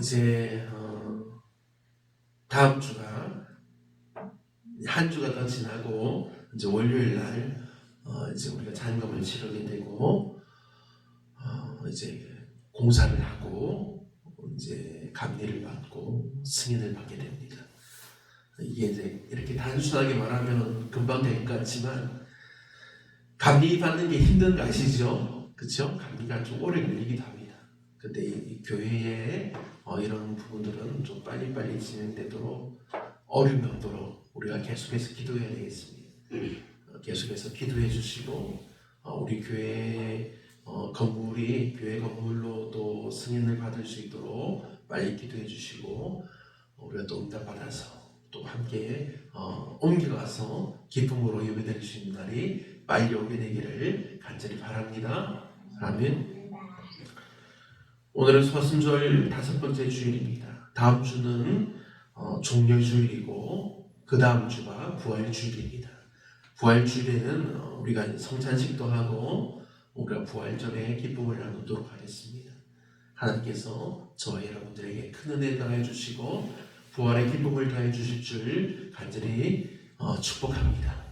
이제 다음 주가 한 주가 더 지나고 이제 월요일 날 이제 우리가 잔금을 치르게 되고 이제 공사를 하고 이제 감리를 받고 승인을 받게 됩니다. 이게 이제 이렇게 단순하게 말하면 금방 될 것 같지만 감리 받는 게 힘든 거 아시죠? 그렇죠? 감리가 좀 오래 걸리기도 합니다. 근데 이 교회에 이런 부분들은 좀 빨리빨리 진행되도록 어려움이 없도록 우리가 계속해서 기도해야 되겠습니다. 계속해서 기도해 주시고 우리 교회 건물이 교회 건물로 또 승인을 받을 수 있도록 빨리 기도해 주시고 우리가 또 응답 받아서 또 함께 옮겨가서 기쁨으로 예배드릴 수 있는 날이 빨리 오게 되기를 간절히 바랍니다. 아멘. 오늘은 서슴절 5번째 주일입니다. 다음 주는 종려주일이고 그 다음 주가 부활주일입니다. 부활주일에는 우리가 성찬식도 하고 우리가 부활절에 기쁨을 나누도록 하겠습니다. 하나님께서 저와 여러분들에게 큰 은혜 더해 주시고 부활의 기쁨을 더해 주실 줄 간절히 축복합니다.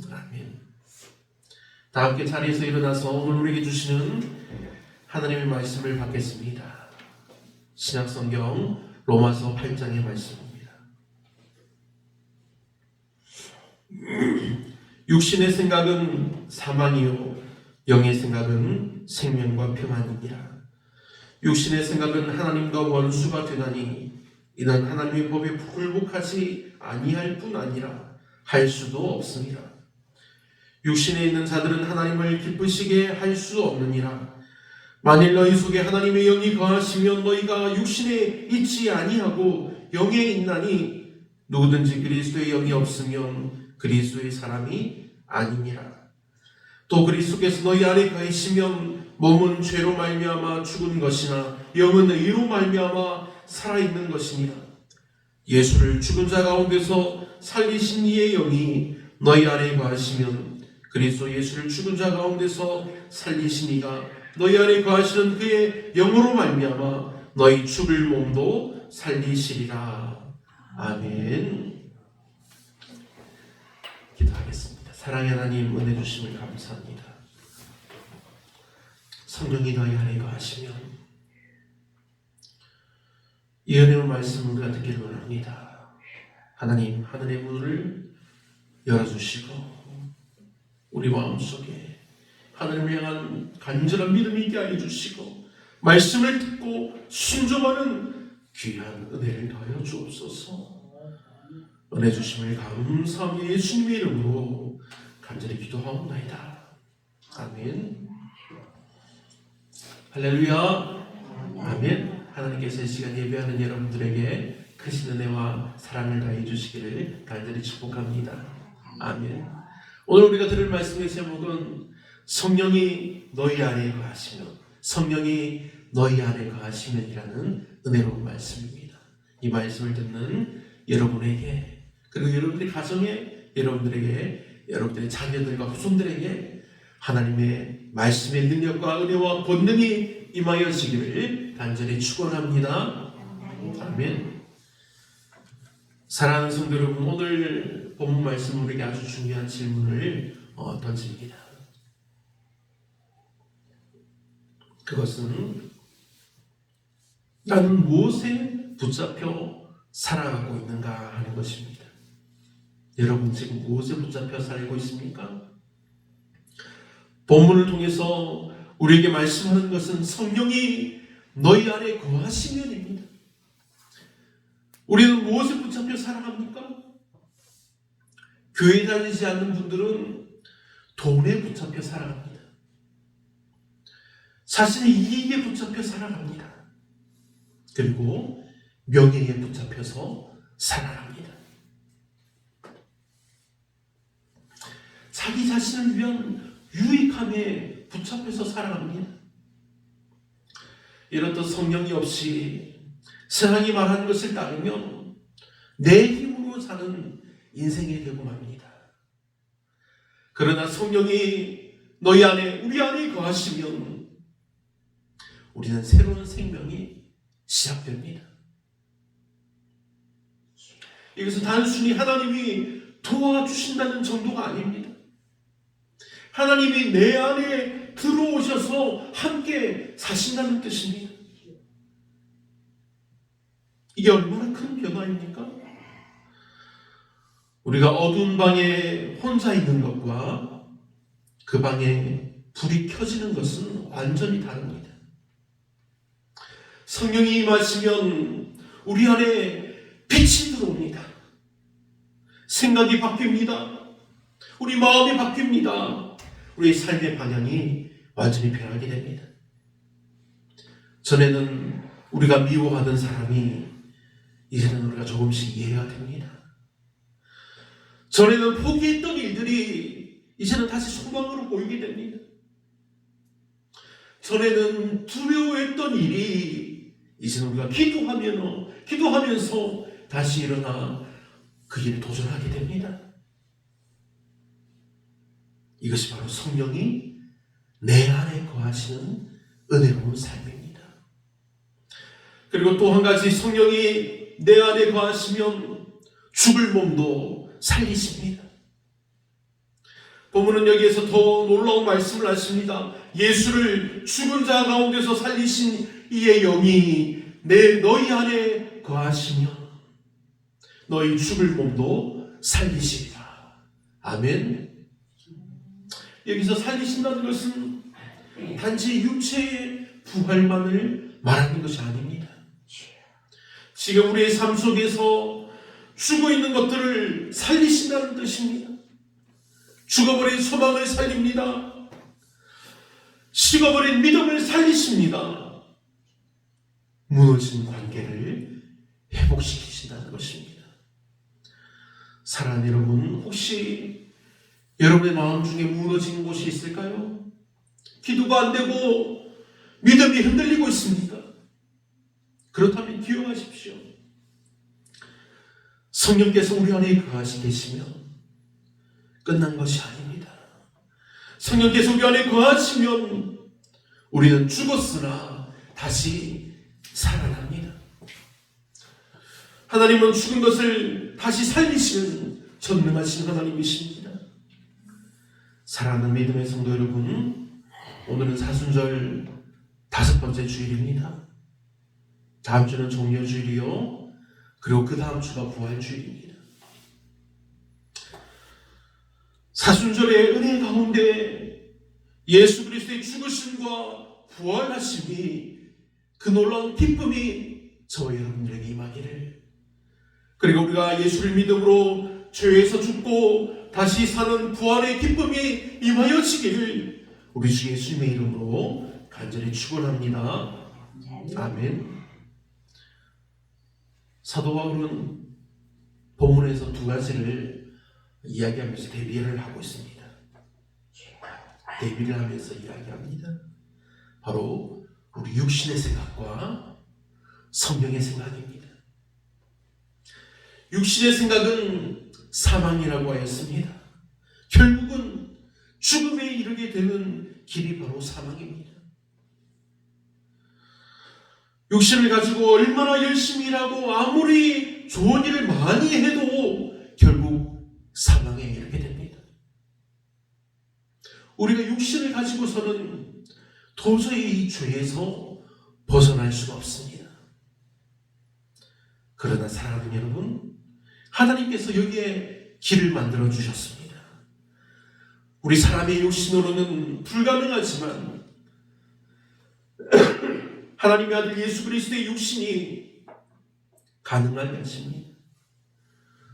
아멘. 다 함께 자리에서 일어나서 오늘 우리에게 주시는 하나님의 말씀을 받겠습니다. 신약성경 로마서 8장의 말씀입니다. 육신의 생각은 사망이요 영의 생각은 생명과 평안이니라. 육신의 생각은 하나님과 원수가 되나니 이는 하나님의 법에 불복하지 아니할 뿐 아니라 할 수도 없습니다. 육신에 있는 자들은 하나님을 기쁘시게 할 수 없느니라. 만일 너희 속에 하나님의 영이 거하시면 너희가 육신에 있지 아니하고 영에 있나니 누구든지 그리스도의 영이 없으면 그리스도의 사람이 아니니라. 또 그리스도께서 너희 안에 거하시면 몸은 죄로 말미암아 죽은 것이나 영은 의로 말미암아 살아있는 것이니라. 예수를 죽은 자 가운데서 살리신 이의 영이 너희 안에 거하시면 그리스도 예수를 죽은 자 가운데서 살리신 이가 너희 안에 거하시는 그의 영으로 말미암아 너희 죽을 몸도 살리시리라. 아멘. 기도하겠습니다. 사랑의 하나님 은혜 주심을 감사합니다. 성령이 너희 안에 거하시면 이 은혜의 말씀을 우리가 듣기를 원합니다. 하나님 하늘의 문을 열어주시고 우리 마음속에 하나님을 향한 간절한 믿음이 있게 하여 주시고 말씀을 듣고 순종하는 귀한 은혜를 더하여 주옵소서. 은혜 주심을 감사하며 예수님의 이름으로 간절히 기도하옵나이다. 아멘. 할렐루야. 아멘. 하나님께서 이 시간 예배하는 여러분들에게 크신 은혜와 사랑을 더해 주시기를 간절히 축복합니다. 아멘. 오늘 우리가 들을 말씀의 제목은 성령이 너희 안에 거하시면, 성령이 너희 안에 거하시면이라는 은혜로운 말씀입니다. 이 말씀을 듣는 여러분에게, 그리고 여러분들의 가정에, 여러분들에게, 여러분들의 자녀들과 후손들에게 하나님의 말씀의 능력과 은혜와 권능이 임하여지기를 간절히 축원합니다. 아멘. 사랑하는 성도 여러분, 오늘 본문 말씀 우리에게 아주 중요한 질문을 던집니다. 그것은 나는 무엇에 붙잡혀 살아가고 있는가 하는 것입니다. 여러분 지금 무엇에 붙잡혀 살고 있습니까? 본문을 통해서 우리에게 말씀하는 것은 성령이 너희 안에 거하시면입니다. 우리는 무엇에 붙잡혀 살아갑니까? 교회 다니지 않는 분들은 돈에 붙잡혀 살아갑니다. 자신의 이익에 붙잡혀 살아갑니다. 그리고 명예에 붙잡혀서 살아갑니다. 자기 자신을 위한 유익함에 붙잡혀서 살아갑니다. 이렇듯 성령이 없이 세상이 말하는 것을 따르면 내 힘으로 사는 인생이 되고 맙니다. 그러나 성령이 너희 안에, 우리 안에 거하시면 우리는 새로운 생명이 시작됩니다. 이것은 단순히 하나님이 도와주신다는 정도가 아닙니다. 하나님이 내 안에 들어오셔서 함께 사신다는 뜻입니다. 이게 얼마나 큰 변화입니까? 우리가 어두운 방에 혼자 있는 것과 그 방에 불이 켜지는 것은 완전히 다릅니다. 성령이 임하시면 우리 안에 빛이 들어옵니다. 생각이 바뀝니다. 우리 마음이 바뀝니다. 우리의 삶의 방향이 완전히 변하게 됩니다. 전에는 우리가 미워하던 사람이 이제는 우리가 조금씩 이해가 됩니다. 전에는 포기했던 일들이 이제는 다시 소망으로 보이게 됩니다. 전에는 두려워했던 일이 이제는 우리가 기도하면서 다시 일어나 그 일에 도전하게 됩니다. 이것이 바로 성령이 내 안에 거하시는 은혜로운 삶입니다. 그리고 또 한 가지, 성령이 내 안에 거하시면 죽을 몸도 살리십니다. 본문은 여기에서 더 놀라운 말씀을 하십니다. 예수를 죽은 자 가운데서 살리신 이의 영이 너희 안에 거하시면 너희 죽을 몸도 살리시리라. 아멘. 여기서 살리신다는 것은 단지 육체의 부활만을 말하는 것이 아닙니다. 지금 우리의 삶 속에서 죽어 있는 것들을 살리신다는 뜻입니다. 죽어버린 소망을 살립니다. 식어버린 믿음을 살리십니다. 무너진 관계를 회복시키신다는 것입니다. 사랑하는 여러분, 혹시 여러분의 마음 중에 무너진 곳이 있을까요? 기도가 안 되고 믿음이 흔들리고 있습니까? 그렇다면 기억하십시오. 성령께서 우리 안에 거하시 계시면 끝난 것이 아닙니다. 성령께서 우리 안에 거하시면 우리는 죽었으나 다시 살아납니다. 하나님은 죽은 것을 다시 살리시는 전능하신 하나님이십니다. 사랑하는 믿음의 성도 여러분, 오늘은 사순절 5번째 주일입니다. 다음 주는 종려주일이요, 그리고 그 다음 주가 부활주일입니다. 사순절의 은혜 가운데 예수 그리스도의 죽으심과 부활하심이, 그 놀라운 기쁨이 저와 여러분들에게 임하기를, 그리고 우리가 예수를 믿음으로 죄에서 죽고 다시 사는 부활의 기쁨이 임하여지기를 우리 주 예수님의 이름으로 간절히 축원합니다. 아멘. 사도 바울은 본문에서 두 가지를 이야기하면서 대비를 하고 있습니다. 대비를 하면서 이야기합니다. 바로 우리 육신의 생각과 성령의 생각입니다. 육신의 생각은 사망이라고 하였습니다. 결국은 죽음에 이르게 되는 길이 바로 사망입니다. 육신을 가지고 얼마나 열심히 일하고 아무리 좋은 일을 많이 해도 결국 사망에 이르게 됩니다. 우리가 육신을 가지고서는 도저히 이 죄에서 벗어날 수가 없습니다. 그러나 사랑하는 여러분, 하나님께서 여기에 길을 만들어 주셨습니다. 우리 사람의 육신으로는 불가능하지만 하나님의 아들 예수 그리스도의 육신이 가능한 것입니다.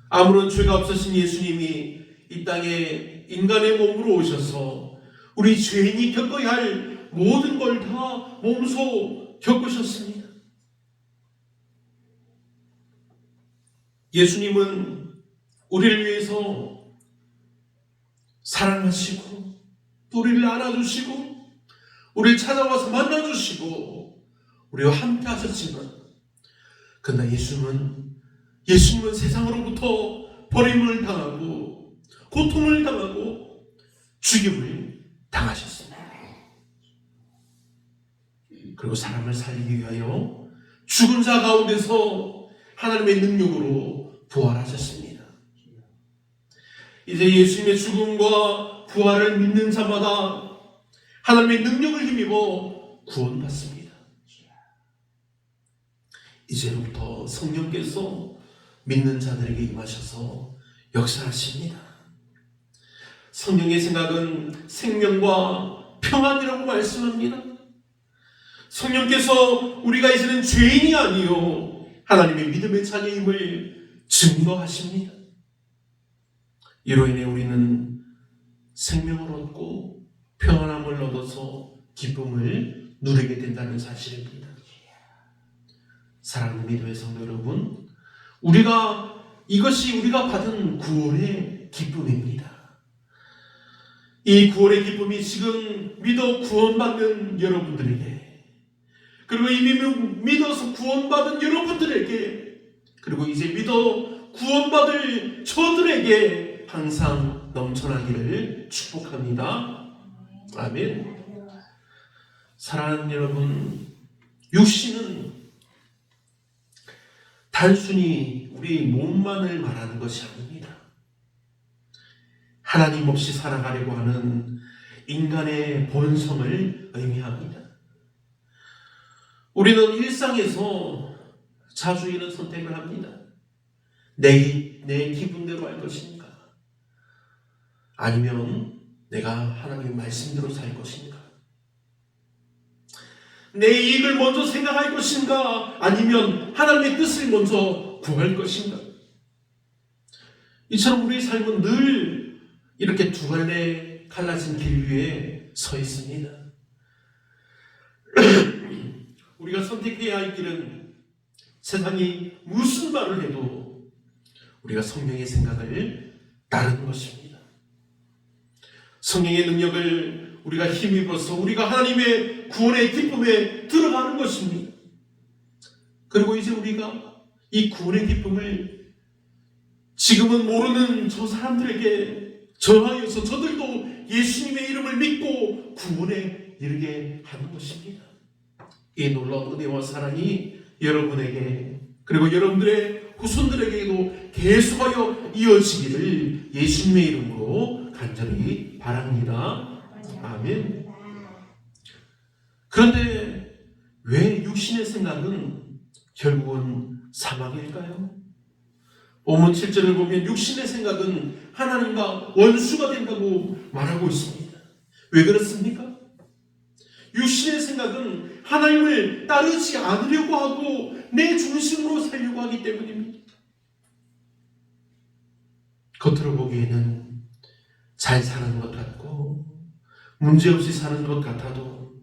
아무런 죄가 없으신 예수님이 이 땅에 인간의 몸으로 오셔서 우리 죄인이 겪어야 할 모든 걸 다 몸소 겪으셨습니다. 예수님은 우리를 위해서 사랑하시고 우리를 안아주시고 우리를 찾아와서 만나주시고 우리와 함께 하셨지만, 그러나 예수님은 세상으로부터 버림을 당하고 고통을 당하고 죽임을 당하셨습니다. 그리고 사람을 살리기 위하여 죽은 자 가운데서 하나님의 능력으로 부활하셨습니다. 이제 예수님의 죽음과 부활을 믿는 자마다 하나님의 능력을 힘입어 구원받습니다. 이제부터 성령께서 믿는 자들에게 임하셔서 역사하십니다. 성령의 생각은 생명과 평안이라고 말씀합니다. 성령께서 우리가 이제는 죄인이 아니요 하나님의 믿음의 자녀임을 증거하십니다. 이로 인해 우리는 생명을 얻고 평안함을 얻어서 기쁨을 누리게 된다는 사실입니다. 사랑하는 믿음의 성도 여러분, 이것이 우리가 받은 구원의 기쁨입니다. 이 구원의 기쁨이 지금 믿어 구원받는 여러분들에게, 그리고 이미 믿어서 구원받은 여러분들에게, 그리고 이제 믿어 구원받을 저들에게 항상 넘쳐나기를 축복합니다. 아멘. 사랑하는 여러분, 육신은 단순히 우리 몸만을 말하는 것이 아닙니다. 하나님 없이 살아가려고 하는 인간의 본성을 의미합니다. 우리는 일상에서 자주 이런 선택을 합니다. 내 기분대로 할 것인가? 아니면 내가 하나님의 말씀대로 살 것인가? 내 이익을 먼저 생각할 것인가? 아니면 하나님의 뜻을 먼저 구할 것인가? 이처럼 우리의 삶은 늘 이렇게 두 갈래 갈라진 길 위에 서 있습니다. 우리가 선택해야 할 길은 세상이 무슨 말을 해도 우리가 성령의 생각을 따르는 것입니다. 성령의 능력을 우리가 힘입어서 우리가 하나님의 구원의 기쁨에 들어가는 것입니다. 그리고 이제 우리가 이 구원의 기쁨을 지금은 모르는 저 사람들에게 전하여서 저들도 예수님의 이름을 믿고 구원에 이르게 하는 것입니다. 이 놀라운 은혜와 사랑이 여러분에게, 그리고 여러분들의 후손들에게도 계속하여 이어지기를 예수님의 이름으로 간절히 바랍니다. 아멘. 그런데 왜 육신의 생각은 결국은 사망일까요? 본문 7절을 보면 육신의 생각은 하나님과 원수가 된다고 말하고 있습니다. 왜 그렇습니까? 육신의 생각은 하나님을 따르지 않으려고 하고 내 중심으로 살려고 하기 때문입니다. 겉으로 보기에는 잘 사는 것 같고 문제없이 사는 것 같아도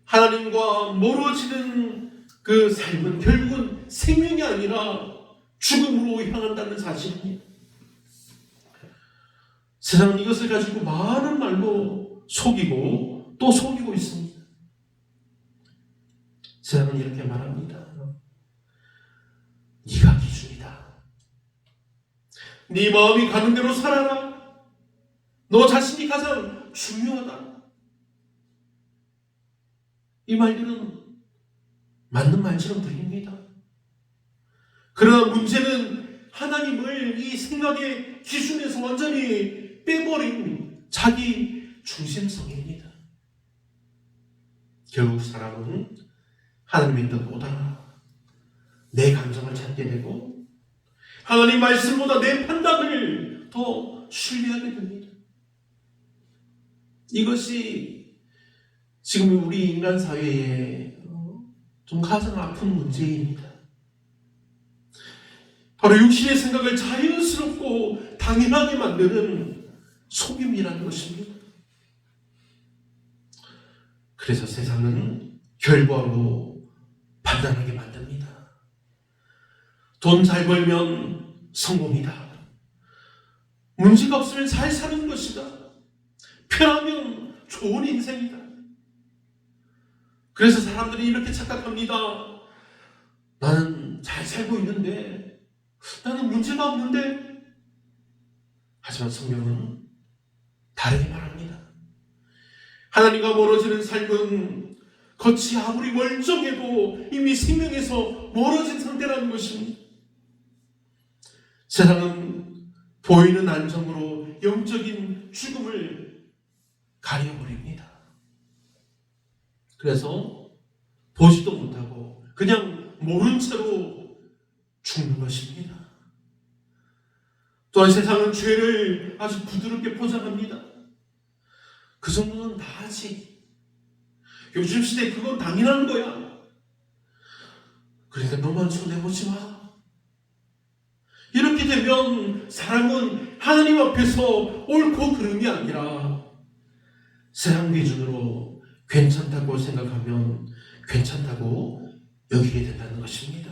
하나님과 멀어지는 그 삶은 결국은 생명이 아니라 죽음으로 향한다는 사실입니다. 세상은 이것을 가지고 많은 말로 속이고 또 속이고 있습니다. 세상은 이렇게 말합니다. 네가 기준이다. 네 마음이 가는 대로 살아라. 너 자신이 가장 중요하다. 이 말들은 맞는 말처럼 들립니다. 그러나 문제는 하나님을 이 생각의 기준에서 완전히 빼버린 자기 중심성입니다. 결국 사람은 하나님의 뜻보다 내 감정을 찾게 되고 하나님 말씀보다 내 판단을 더 신뢰하게 됩니다. 이것이 지금 우리 인간 사회에 좀 가장 아픈 문제입니다. 바로 육신의 생각을 자연스럽고 당연하게 만드는 속임이라는 것입니다. 그래서 세상은 결과로 판단하게 만듭니다. 돈 잘 벌면 성공이다. 문제가 없으면 잘 사는 것이다. 편하면 좋은 인생이다. 그래서 사람들이 이렇게 착각합니다. 나는 잘 살고 있는데, 나는 문제가 없는데. 하지만 성경은 다르게 말합니다. 하나님과 멀어지는 삶은 겉이 아무리 멀쩡해도 이미 생명에서 멀어진 상태라는 것입니다. 세상은 보이는 안정으로 영적인 죽음을 가려버립니다. 그래서 보지도 못하고 그냥 모른 채로 죽는 것입니다. 또한 세상은 죄를 아주 부드럽게 포장합니다. 그 정도는 다 하지. 요즘 시대에 그건 당연한 거야. 그러니까 너만 손해보지 마. 이렇게 되면 사람은 하나님 앞에서 옳고 그름이 아니라 세상 기준으로 괜찮다고 생각하면 괜찮다고 여기게 된다는 것입니다.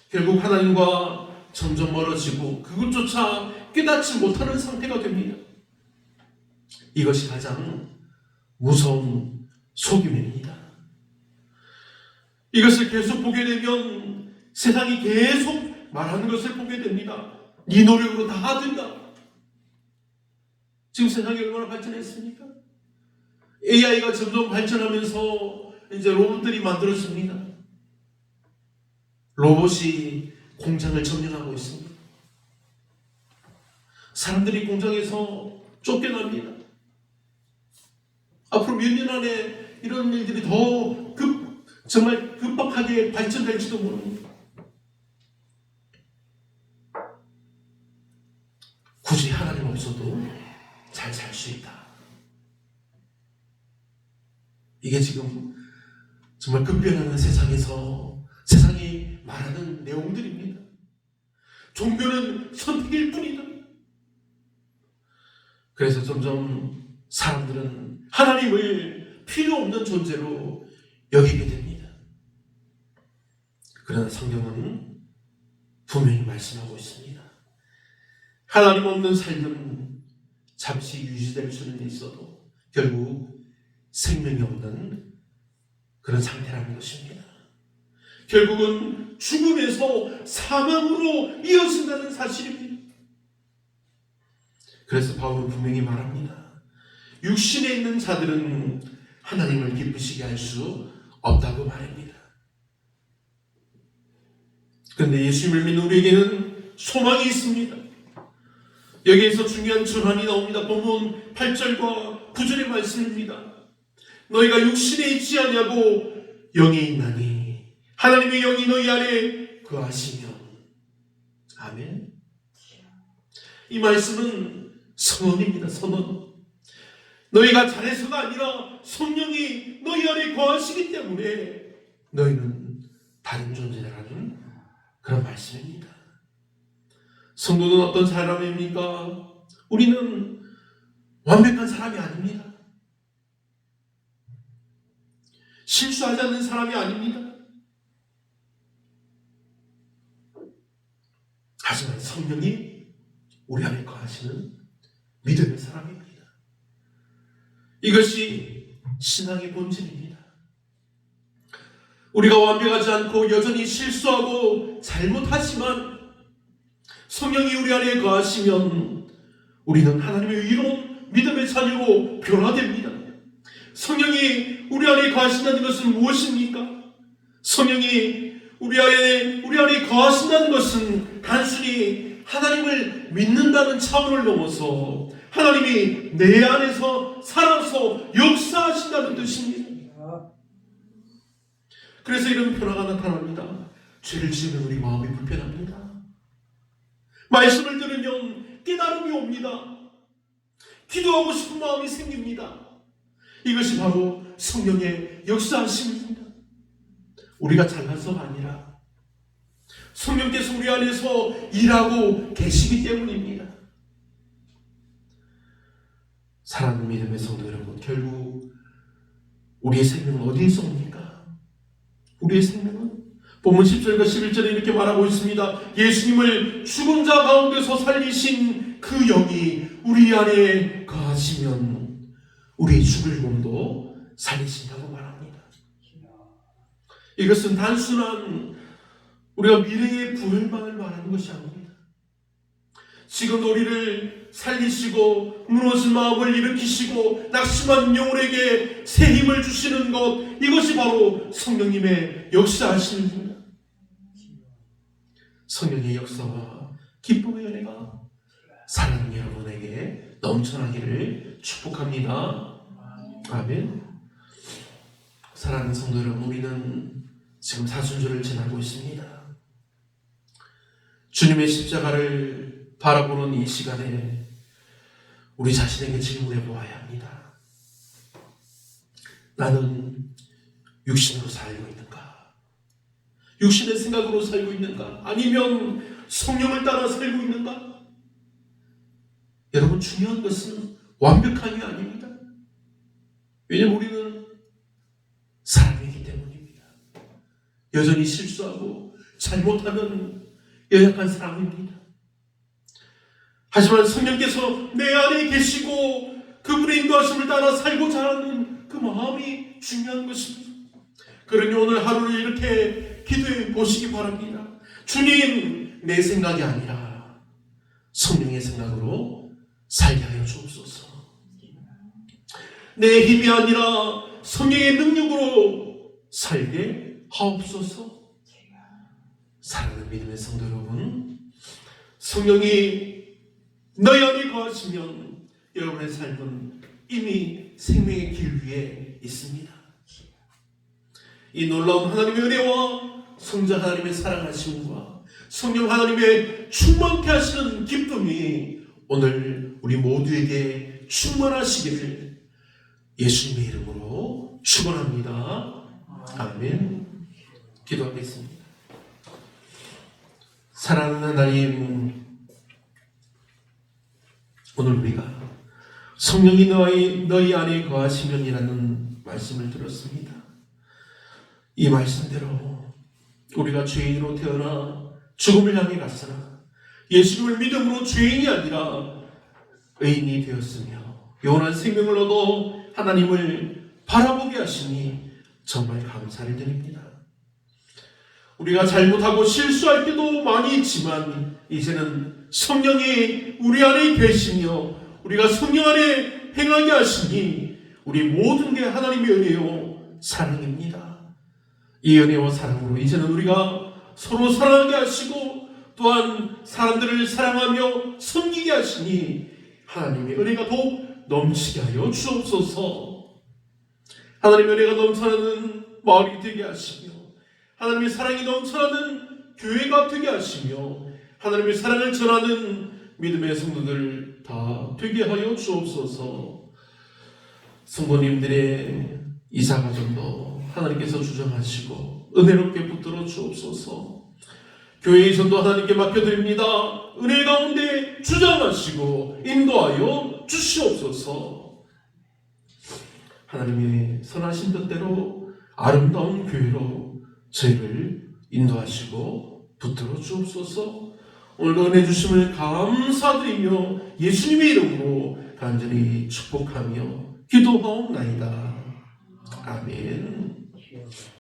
결국 하나님과 점점 멀어지고 그것조차 깨닫지 못하는 상태가 됩니다. 이것이 가장 무서운 속임입니다. 이것을 계속 보게 되면 세상이 계속 말하는 것을 보게 됩니다. 네 노력으로 다 된다. 지금 세상이 얼마나 발전했습니까? AI가 점점 발전하면서 이제 로봇들이 만들어집니다. 로봇이 공장을 점령하고 있습니다. 사람들이 공장에서 쫓겨납니다. 앞으로 몇 년 안에 이런 일들이 더 정말 급박하게 발전될지도 모릅니다. 굳이 하나님 없어도 잘 살 수 있다. 이게 지금 정말 급변하는 세상에서 세상이 말하는 내용들입니다. 종교는 선택일 뿐이다. 그래서 점점 사람들은 하나님을 필요 없는 존재로 여기게 됩니다. 그러나 성경은 분명히 말씀하고 있습니다. 하나님 없는 삶은 잠시 유지될 수는 있어도 결국 생명이 없는 그런 상태라는 것입니다. 결국은 죽음에서 사망으로 이어진다는 사실입니다. 그래서 바울은 분명히 말합니다. 육신에 있는 자들은 하나님을 기쁘시게 할 수 없다고 말합니다. 그런데 예수님을 믿는 우리에게는 소망이 있습니다. 여기에서 중요한 전환이 나옵니다. 본문 8절과 9절의 말씀입니다. 너희가 육신에 있지 아니하고 영에 있나니 하나님의 영이 너희 안에 거하시면. 아멘. 이 말씀은 선언입니다. 선언. 너희가 잘해서가 아니라 성령이 너희 안에 거하시기 때문에 너희는 다른 존재라는 그런 말씀입니다. 성도는 어떤 사람입니까? 우리는 완벽한 사람이 아닙니다. 실수하지 않는 사람이 아닙니다. 하지만 성령이 우리 안에 거하시는 믿음의 사람입니다. 이것이 신앙의 본질입니다. 우리가 완벽하지 않고 여전히 실수하고 잘못하지만 성령이 우리 안에 거하시면 우리는 하나님의 의로운 믿음의 자녀로 변화됩니다. 성령이 우리 안에 거하신다는 것은 무엇입니까? 성령이 우리 안에 거하신다는 것은 단순히 하나님을 믿는다는 차원을 넘어서 하나님이 내 안에서 살아서 역사하신다는 뜻입니다. 그래서 이런 변화가 나타납니다. 죄를 지으면 우리 마음이 불편합니다. 말씀을 들으면 깨달음이 옵니다. 기도하고 싶은 마음이 생깁니다. 이것이 바로 성령의 역사하심입니다. 우리가 잘나서가 아니라 성령께서 우리 안에서 일하고 계시기 때문입니다. 사랑하는 믿음의 성도 여러분, 결국 우리의 생명은 어디에서 옵니까? 우리의 생명은 본문 10절과 11절에 이렇게 말하고 있습니다. 예수님을 죽은 자 가운데서 살리신 그 영이 우리 안에 거하시면 우리 죽을 몸도 살리신다고 말합니다. 이것은 단순한 우리가 미래의 부활만을 말하는 것이 아닙니다. 지금 우리를 살리시고 무너진 마음을 일으키시고 낙심한 영혼에게 새 힘을 주시는 것, 이것이 바로 성령님의 역사하심입니다. 성령의 역사와 기쁨의 은혜가 사랑하는 여러분에게 넘쳐나기를 축복합니다. 아멘. 사랑하는 성도 여러분, 우리는 지금 사순절을 지나고 있습니다. 주님의 십자가를 바라보는 이 시간에 우리 자신에게 질문해 보아야 합니다. 나는 육신으로 살고 있는가? 육신의 생각으로 살고 있는가? 아니면 성령을 따라 살고 있는가? 여러분, 중요한 것은 완벽함이 아닙니다. 왜냐하면 우리는 사람이기 때문입니다. 여전히 실수하고 잘못하는 연약한 사람입니다. 하지만 성령께서 내 안에 계시고 그분의 인도하심을 따라 살고자 하는 그 마음이 중요한 것입니다. 그러니 오늘 하루를 이렇게 기도해 보시기 바랍니다. 주님, 내 생각이 아니라 성령의 생각으로 살게 하여 주옵소서. 내 힘이 아니라 성령의 능력으로 살게 하옵소서. 사랑하는 믿음의 성도 여러분, 성령이 너희 안에 거하시면 여러분의 삶은 이미 생명의 길 위에 있습니다. 이 놀라운 하나님의 은혜와 성자 하나님의 사랑하심과 성령 하나님의 충만케 하시는 기쁨이 오늘 우리 모두에게 충만하시기를 예수님의 이름으로 축원합니다. 아멘. 기도하겠습니다. 사랑하는 하나님, 오늘 우리가 성령이 너희 안에 거하시면이라는 말씀을 들었습니다. 이 말씀대로 우리가 죄인으로 태어나 죽음을 향해 갔으나 예수님을 믿음으로 죄인이 아니라 의인이 되었으며 영원한 생명을 얻어 하나님을 바라보게 하시니 정말 감사를 드립니다. 우리가 잘못하고 실수할 때도 많이 있지만 이제는 성령이 우리 안에 계시며 우리가 성령 안에 행하게 하시니 우리 모든 게 하나님의 은혜요 사랑입니다. 이 은혜와 사랑으로 이제는 우리가 서로 사랑하게 하시고 또한 사람들을 사랑하며 섬기게 하시니 하나님의 은혜가 더욱 넘치게 하여 주옵소서. 하나님의 은혜가 넘쳐나는 마을이 되게 하시며 하나님의 사랑이 넘쳐나는 교회가 되게 하시며 하나님의 사랑을 전하는 믿음의 성도들 다 되게 하여 주옵소서. 성도님들의 이사가정도 하나님께서 주장하시고 은혜롭게 붙들어 주옵소서. 교회의 전도 하나님께 맡겨드립니다. 은혜 가운데 주장하시고 인도하여 주시옵소서. 하나님의 선하신 뜻대로 아름다운 교회로 저희를 인도하시고 붙들어 주옵소서. 오늘도 은혜 주심을 감사드리며 예수님의 이름으로 간절히 축복하며 기도하옵나이다. 아멘.